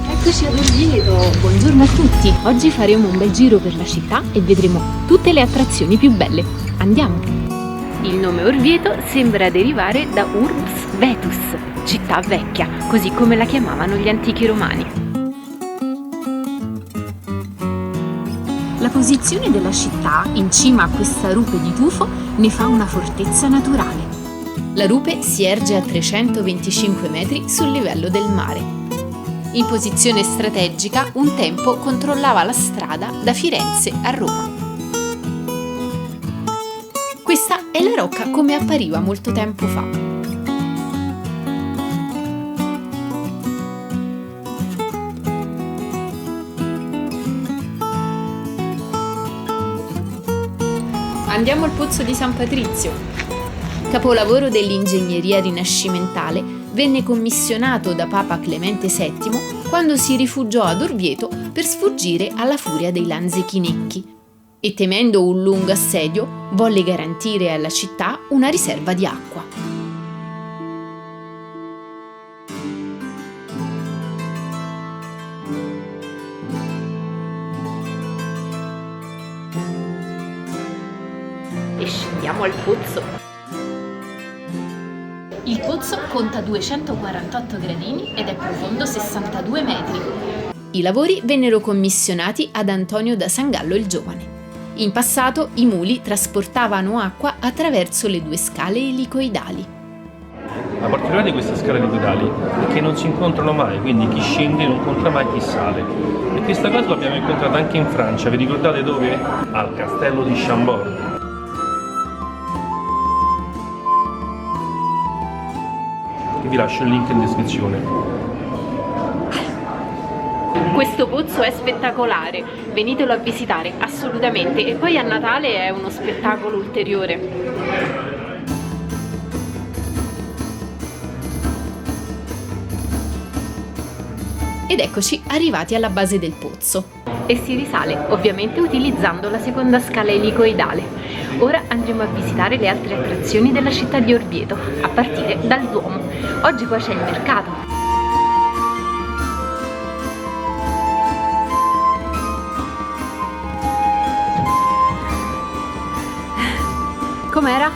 Eccoci ad Orvieto, buongiorno a tutti! Oggi faremo un bel giro per la città e vedremo tutte le attrazioni più belle. Andiamo! Il nome Orvieto sembra derivare da Urbs Vetus, città vecchia, così come la chiamavano gli antichi romani. La posizione della città, in cima a questa rupe di tufo, ne fa una fortezza naturale. La rupe si erge a 325 metri sul livello del mare. In posizione strategica, un tempo controllava la strada da Firenze a Roma. Questa è la rocca come appariva molto tempo fa. Andiamo al pozzo di San Patrizio. Capolavoro dell'ingegneria rinascimentale, venne commissionato da Papa Clemente VII quando si rifugiò ad Orvieto per sfuggire alla furia dei lanzichinecchi e, temendo un lungo assedio, volle garantire alla città una riserva di acqua. E scendiamo al pozzo. Il pozzo conta 248 gradini ed è profondo 62 metri. I lavori vennero commissionati ad Antonio da Sangallo il Giovane. In passato i muli trasportavano acqua attraverso le due scale elicoidali. La particolarità di queste scale elicoidali è che non si incontrano mai, quindi chi scende non incontra mai chi sale. E questa cosa l'abbiamo incontrata anche in Francia, vi ricordate dove? Al castello di Chambord. Vi lascio il link in descrizione. Questo pozzo è spettacolare, venitelo a visitare assolutamente, e poi a Natale è uno spettacolo ulteriore. Ed eccoci arrivati alla base del pozzo. E si risale ovviamente utilizzando la seconda scala elicoidale. Ora andremo a visitare le altre attrazioni della città di Orvieto, a partire dal Duomo. Oggi qua c'è il mercato. Com'era?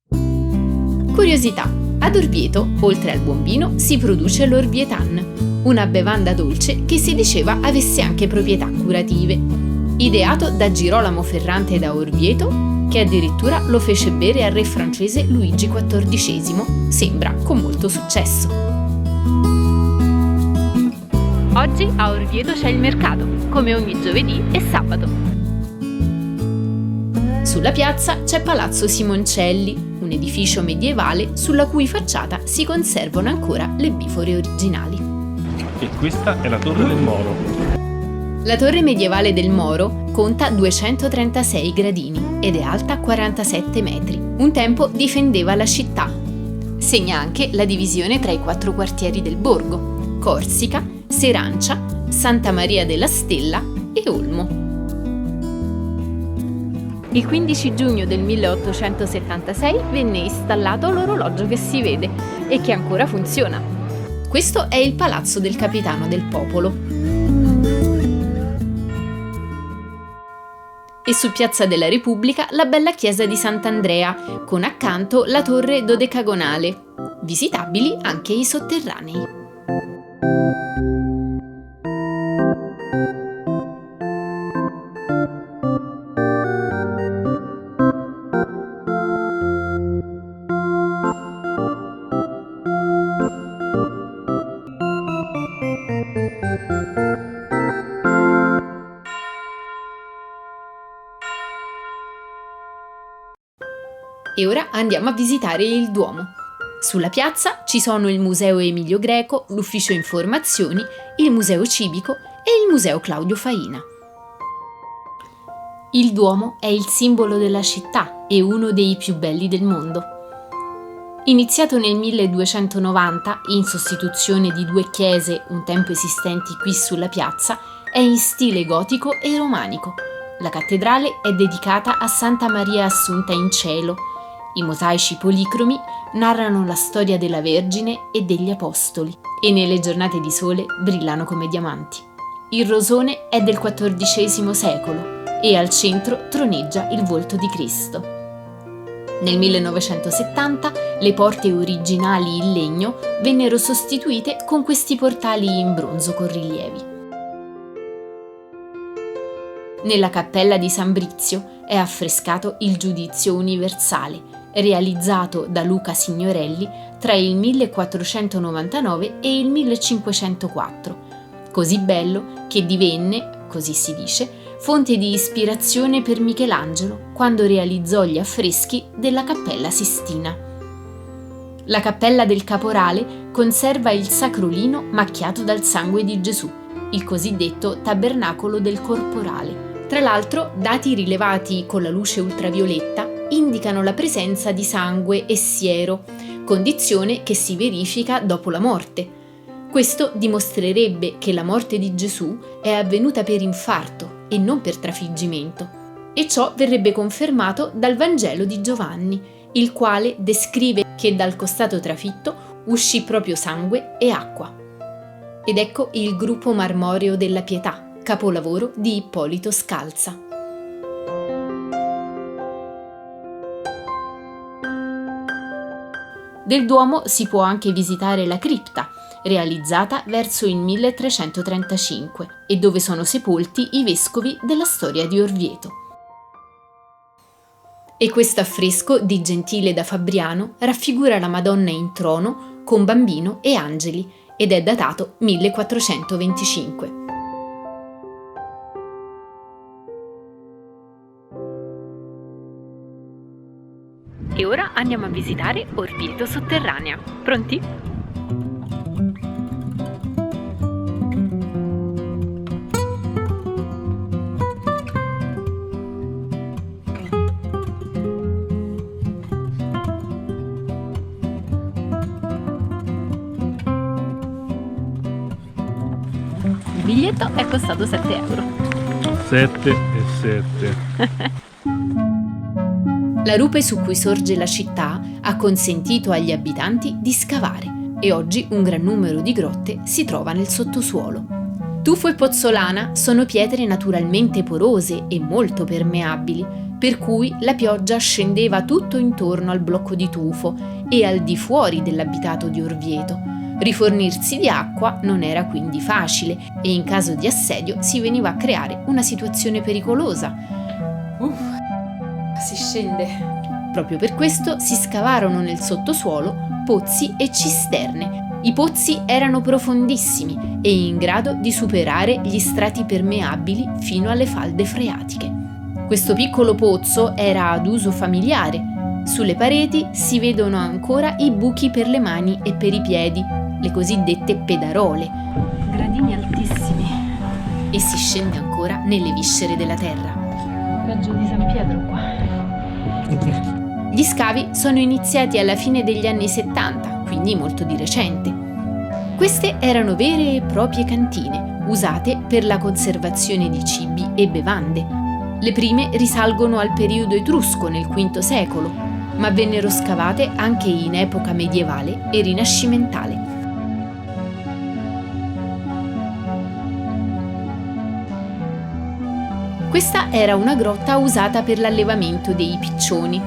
Bellissimo! Curiosità. Ad Orvieto, oltre al buon vino, si produce l'Orvietan, una bevanda dolce che si diceva avesse anche proprietà curative. Ideato da Girolamo Ferrante da Orvieto, che addirittura lo fece bere al re francese Luigi XIV, sembra con molto successo. Oggi a Orvieto c'è il mercato, come ogni giovedì e sabato. Sulla piazza c'è Palazzo Simoncelli, un edificio medievale sulla cui facciata si conservano ancora le bifore originali. E questa è la Torre del Moro. La torre medievale del Moro conta 236 gradini ed è alta 47 metri. Un tempo difendeva la città. Segna anche la divisione tra i 4 quartieri del borgo: Corsica, Serancia, Santa Maria della Stella e Olmo. Il 15 giugno del 1876 venne installato l'orologio che si vede e che ancora funziona. Questo è il Palazzo del Capitano del Popolo. E su Piazza della Repubblica la bella chiesa di Sant'Andrea, con accanto la torre dodecagonale. Visitabili anche i sotterranei. E ora andiamo a visitare il Duomo. Sulla piazza ci sono il Museo Emilio Greco, l'Ufficio Informazioni, il Museo Civico e il Museo Claudio Faina. Il Duomo è il simbolo della città e uno dei più belli del mondo. Iniziato nel 1290 in sostituzione di 2 chiese un tempo esistenti qui sulla piazza, è in stile gotico e romanico. La cattedrale è dedicata a Santa Maria Assunta in Cielo. I mosaici policromi narrano la storia della Vergine e degli Apostoli e nelle giornate di sole brillano come diamanti. Il rosone è del XIV secolo e al centro troneggia il volto di Cristo. Nel 1970 le porte originali in legno vennero sostituite con questi portali in bronzo con rilievi. Nella cappella di San Brizio è affrescato il Giudizio universale, realizzato da Luca Signorelli tra il 1499 e il 1504, così bello che divenne, così si dice, fonte di ispirazione per Michelangelo quando realizzò gli affreschi della Cappella Sistina. La Cappella del Caporale conserva il sacrolino macchiato dal sangue di Gesù, il cosiddetto tabernacolo del corporale. Tra l'altro, dati rilevati con la luce ultravioletta indicano la presenza di sangue e siero, condizione che si verifica dopo la morte. Questo dimostrerebbe che la morte di Gesù è avvenuta per infarto e non per trafiggimento, e ciò verrebbe confermato dal Vangelo di Giovanni, il quale descrive che dal costato trafitto uscì proprio sangue e acqua. Ed ecco il gruppo marmoreo della Pietà, capolavoro di Ippolito Scalza. Del Duomo si può anche visitare la cripta, realizzata verso il 1335 e dove sono sepolti i vescovi della storia di Orvieto. E questo affresco di Gentile da Fabriano raffigura la Madonna in trono con bambino e angeli ed è datato 1425. E ora andiamo a visitare Orvieto sotterranea. Pronti? Il biglietto è costato 7 euro. 7 e 7. La rupe su cui sorge la città ha consentito agli abitanti di scavare e oggi un gran numero di grotte si trova nel sottosuolo. Tufo e pozzolana sono pietre naturalmente porose e molto permeabili, per cui la pioggia scendeva tutto intorno al blocco di tufo e al di fuori dell'abitato di Orvieto. Rifornirsi di acqua non era quindi facile e in caso di assedio si veniva a creare una situazione pericolosa. Si scende. Proprio per questo si scavarono nel sottosuolo pozzi e cisterne. I pozzi erano profondissimi e in grado di superare gli strati permeabili fino alle falde freatiche. Questo piccolo pozzo era ad uso familiare. Sulle pareti si vedono ancora i buchi per le mani e per i piedi, le cosiddette pedarole. Gradini altissimi. E si scende ancora nelle viscere della terra. Peggio di San Pietro qua. Gli scavi sono iniziati alla fine degli anni 70, quindi molto di recente. Queste erano vere e proprie cantine, usate per la conservazione di cibi e bevande. Le prime risalgono al periodo etrusco nel V secolo, ma vennero scavate anche in epoca medievale e rinascimentale. Questa era una grotta usata per l'allevamento dei piccioni,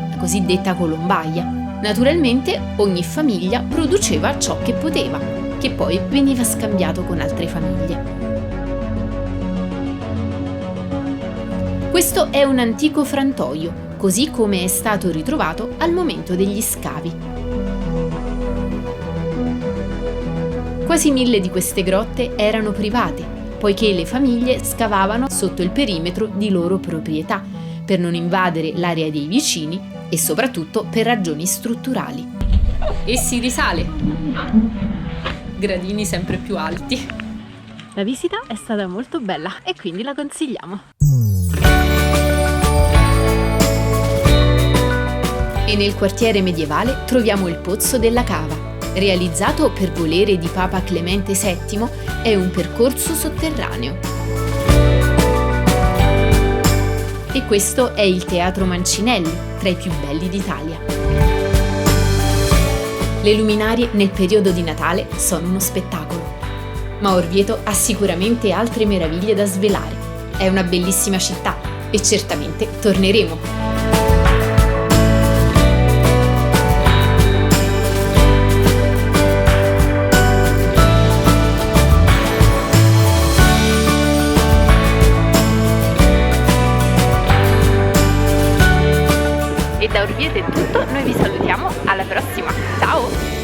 la cosiddetta colombaia. Naturalmente ogni famiglia produceva ciò che poteva, che poi veniva scambiato con altre famiglie. Questo è un antico frantoio, così come è stato ritrovato al momento degli scavi. Quasi 1000 di queste grotte erano private, poiché le famiglie scavavano sotto il perimetro di loro proprietà, per non invadere l'area dei vicini e soprattutto per ragioni strutturali. E si risale! Gradini sempre più alti. La visita è stata molto bella e quindi la consigliamo. E nel quartiere medievale troviamo il Pozzo della Cava. Realizzato per volere di Papa Clemente VII, è un percorso sotterraneo. E questo è il Teatro Mancinelli, tra i più belli d'Italia. Le luminarie nel periodo di Natale sono uno spettacolo, ma Orvieto ha sicuramente altre meraviglie da svelare. È una bellissima città e certamente torneremo. E da Orvieto è tutto, noi vi salutiamo, alla prossima, ciao!